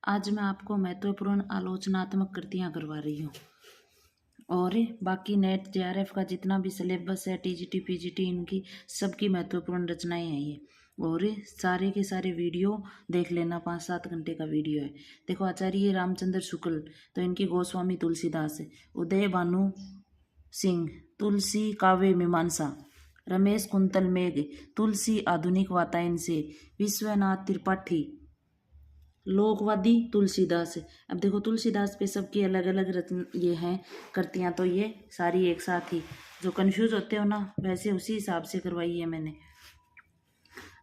आज मैं आपको महत्वपूर्ण आलोचनात्मक कृतियाँ करवा रही हूँ। और बाकी नेट जेआरएफ का जितना भी सिलेबस है, टीजीटी पीजीटी, इनकी सबकी महत्वपूर्ण रचनाएं हैं ये। और सारे के सारे वीडियो देख लेना, 5-7 घंटे का वीडियो है। देखो, आचार्य रामचंद्र शुक्ल तो इनकी गोस्वामी तुलसीदास है। उदय भानु सिंह तुलसी काव्य मीमांसा, रमेश कुंतल मेघ तुलसी आधुनिक वातायन से, विश्वनाथ त्रिपाठी लोकवादी तुलसीदास है। अब देखो, तुलसीदास पे सबकी अलग अलग रचना ये हैं कृतियाँ, तो ये सारी एक साथ ही, जो कंफ्यूज होते हो ना वैसे उसी हिसाब से करवाई है मैंने।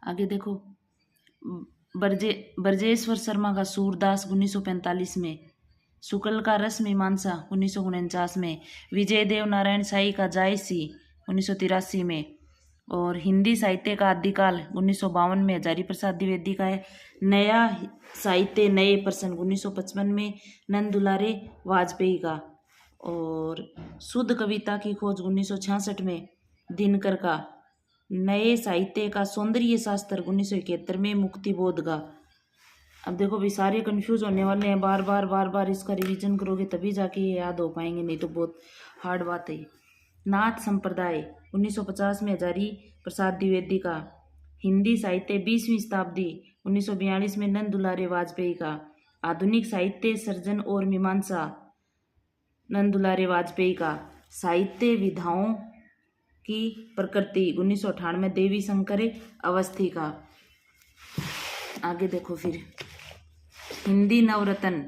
आगे देखो, ब्रजेश्वर शर्मा का सूरदास 1945 में, शुक्ल का रस मीमांसा 1949 में, विजय देव नारायण साई का जायसी 1983 में, और हिंदी साहित्य का आदिकाल 1952 में हजारी प्रसाद द्विवेदी का है। नया साहित्य नए प्रसंग 1955 में नंद दुलारे वाजपेयी का, और शुद्ध कविता की खोज 1966 में दिनकर का। नए साहित्य का सौंदर्य शास्त्र 1971 में मुक्तिबोध का। अब देखो भी, सारे कंफ्यूज होने वाले हैं, बार बार इसका रिवीजन करोगे तभी जाके ये याद हो पाएंगे, नहीं तो बहुत हार्ड बात है। नाथ संप्रदाय 1950 में हजारी प्रसाद द्विवेदी का। हिंदी साहित्य 20वीं शताब्दी 1942 में नंद दुलारे वाजपेयी का। आधुनिक साहित्य सर्जन और मीमांसा नंद दुलारे वाजपेयी का। साहित्य विधाओं की प्रकृति 1998 देवी शंकर अवस्थी का। आगे देखो फिर, हिंदी नवरत्न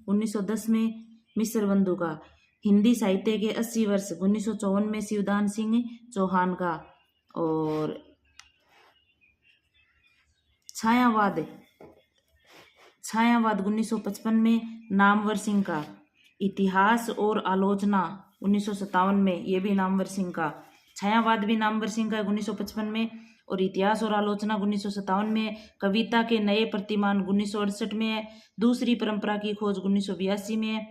1910 में मिश्र बंधु का। हिंदी साहित्य के 80 वर्ष 1954 में शिवदान सिंह चौहान का। और छायावाद 1955 में नामवर सिंह का। इतिहास और आलोचना 1957 में, ये भी नामवर सिंह का। छायावाद भी नामवर सिंह का 1955 में, और इतिहास और आलोचना 1957 में। कविता के नए प्रतिमान 1968 में है। दूसरी परंपरा की खोज 1982 में है।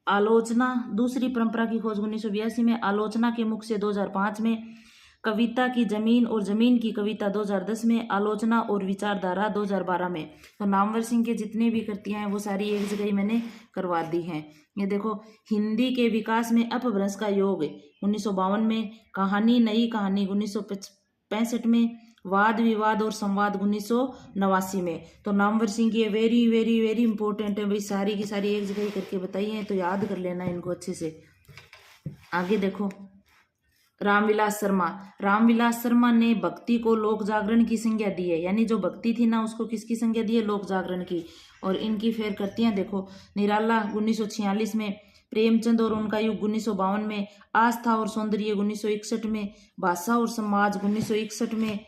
आलोचना दूसरी परंपरा की खोज 1982 में। आलोचना के मुख से 2005 में। कविता की जमीन और जमीन की कविता 2010 में। आलोचना और विचारधारा 2012 में। तो नामवर सिंह के जितने भी कृतियां हैं वो सारी एक जगह ही मैंने करवा दी हैं। ये देखो, हिंदी के विकास में अपभ्रंश का योग 1952 में। कहानी नई कहानी 1965 में। वाद विवाद और संवाद 1989 में। तो नामवर सिंह की वेरी वेरी वेरी इंपॉर्टेंट है भाई, सारी की सारी एक जगह ही करके बताई है, तो याद कर लेना इनको अच्छे से। आगे देखो, रामविलास शर्मा ने भक्ति को लोक जागरण की संज्ञा दी है, यानी जो भक्ति थी ना उसको किसकी संज्ञा दी है? लोक जागरण की। और इनकी फेर करतियां देखो, निराला 1946 में, प्रेमचंद और उनका युग 1952 में, आस्था और सौंदर्य 1961 में, भाषा और समाज 1961 में,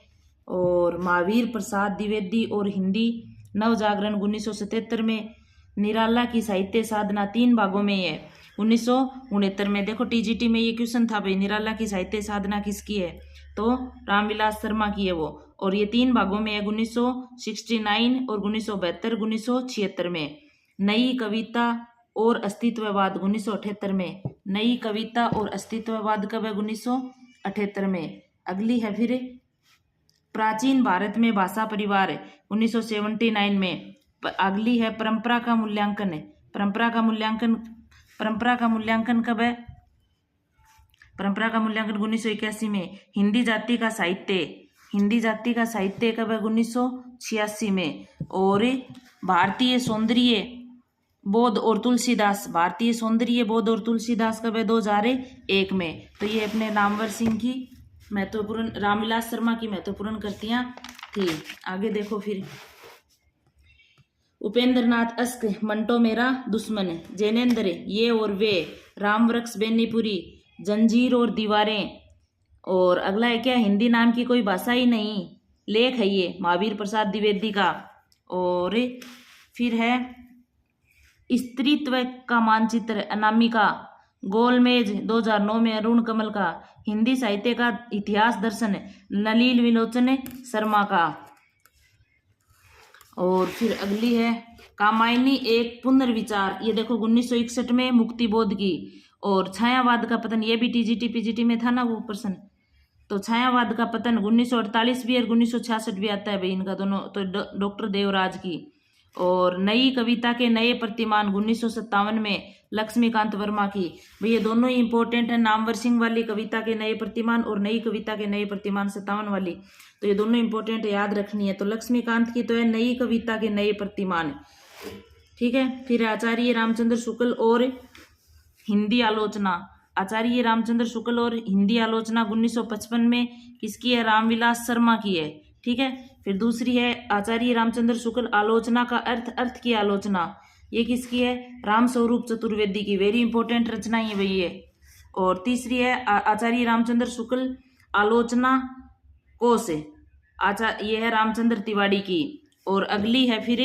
और महावीर प्रसाद द्विवेदी और हिंदी नवजागरण 1977 में। निराला की साहित्य साधना 3 भागों में है 1969 में। देखो, टीजीटी में ये क्वेश्चन था भाई, निराला की साहित्य साधना किसकी है? तो रामविलास शर्मा की है वो। और ये 3 भागों में है, 1969 और 1972 1976 में। नई कविता और अस्तित्ववाद 1978 में। नई कविता और अस्तित्ववाद कब है? 1978 में। अगली है फिर प्राचीन भारत में भाषा परिवार 1979 में। अगली है परंपरा का मूल्यांकन। परंपरा का मूल्यांकन कब है? परंपरा का मूल्यांकन 1981 में। हिंदी जाति का साहित्य कब है? 1986 में। और भारतीय सौंदर्य बोध और तुलसीदास कब है? 2001 में। तो ये अपने नामवर सिंह की महत्वपूर्ण, रामविलास शर्मा की महत्वपूर्ण कृतियां थी। आगे देखो फिर, उपेंद्र नाथ अश्क मंटो मेरा दुश्मन, जैनेन्द्र ये और वे, राम वृक्ष बेनीपुरी, जंजीर और दीवारें। और अगला है क्या? हिंदी नाम की कोई भाषा ही नहीं, लेख है ये, महावीर प्रसाद द्विवेदी का। और फिर है स्त्रीत्व का मानचित्र, अनामिका, गोलमेज 2009 में अरुण कमल का। हिंदी साहित्य का इतिहास दर्शन, नलिन विलोचन शर्मा का। और फिर अगली है कामायनी एक पुनर्विचार, ये देखो 1961 में मुक्तिबोध की। और छायावाद का पतन, ये भी टीजीटी पीजीटी में था ना वो प्रश्न। तो छायावाद का पतन 1948 भी और 1966 भी आता है भाई इनका दोनों, तो डॉक्टर देवराज की। और नई कविता के नए प्रतिमान 1957 में लक्ष्मीकांत वर्मा की। भाई ये दोनों ही इंपॉर्टेंट है, नामवर सिंह वाली कविता के नए प्रतिमान और नई कविता के नए प्रतिमान 57 वाली, तो ये दोनों इंपॉर्टेंट याद रखनी है। तो लक्ष्मीकांत की तो है नई कविता के नए प्रतिमान, ठीक है। फिर आचार्य रामचंद्र शुक्ल और हिंदी आलोचना। आचार्य रामचंद्र शुक्ल और हिंदी आलोचना 1955 में किसकी है? रामविलास शर्मा की है, ठीक है। फिर दूसरी है आचार्य रामचंद्र शुक्ल आलोचना का अर्थ की आलोचना, ये किसकी है? रामस्वरूप चतुर्वेदी की। वेरी इंपॉर्टेंट रचना है भाई ये। और तीसरी है आचार्य रामचंद्र शुक्ल आलोचना कोश, ये है रामचंद्र तिवाड़ी की। और अगली है फिर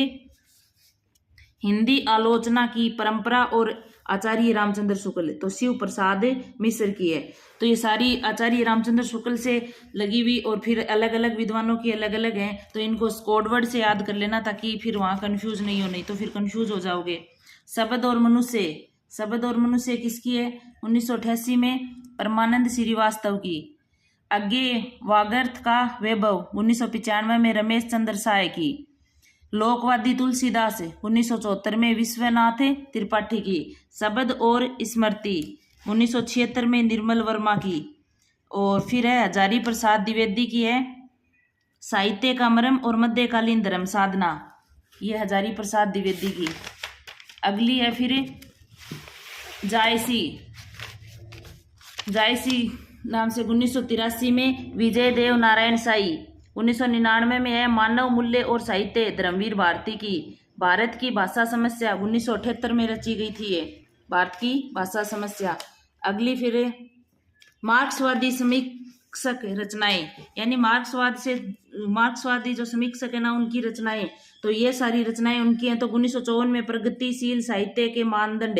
हिंदी आलोचना की परंपरा और आचार्य रामचंद्र शुक्ल, तो शिव प्रसाद मिश्र की है। तो ये सारी आचार्य रामचंद्र शुक्ल से लगी हुई और फिर अलग अलग विद्वानों की अलग अलग हैं, तो इनको कोडवर्ड से याद कर लेना ताकि फिर वहाँ कंफ्यूज नहीं हो, नहीं तो फिर कंफ्यूज हो जाओगे। शब्द और मनुष्य, शब्द और मनुष्य किसकी है? 1988 में परमानंद श्रीवास्तव की। आगे वागर्थ का वैभव 1995 में रमेश चंद्र साय की। लोकवादी तुलसीदास 1974 में विश्वनाथ त्रिपाठी की। शब्द और स्मृति 1976 में निर्मल वर्मा की। और फिर है हजारी प्रसाद द्विवेदी की है साहित्य का मर्म और मध्यकालीन धर्म साधना, ये हजारी प्रसाद द्विवेदी की। अगली है फिर जायसी नाम से 1983 में विजय देव नारायण साई। 1999 में है मानव मूल्य और साहित्य धर्मवीर भारती की। भारत की भाषा समस्या 1978 में रची गई थी ये, भारत की भाषा समस्या। अगली फिर मार्क्सवादी समीक्षक रचनाएं, यानी मार्क्सवादी जो समीक्षक है ना उनकी रचनाएं, तो ये सारी रचनाएं उनकी हैं। तो 1954 में प्रगतिशील साहित्य के मानदंड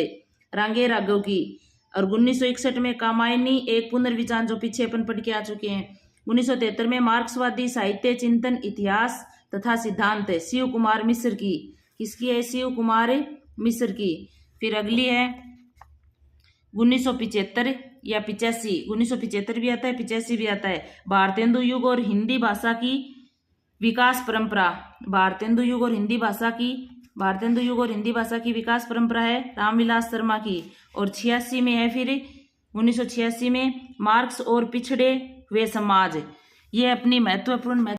रांगे राघव की। और 1961 में कामायनी एक पुनर्विचार, जो पीछे अपन पढ़ के आ चुके हैं। 1973 में मार्क्सवादी साहित्य चिंतन इतिहास तथा सिद्धांत शिव कुमार मिश्र की। किसकी है? शिव कुमार मिश्र की। फिर अगली है 1975 या 85, 1975 भी आता है 85 भी आता है, भारतेंदु युग और हिंदी भाषा की विकास परंपरा। भारतेंदु युग और हिंदी भाषा की विकास परंपरा है रामविलास शर्मा की। और 86 में है फिर 1986 में मार्क्स और पिछड़े वे समाज, ये अपनी महत्वपूर्ण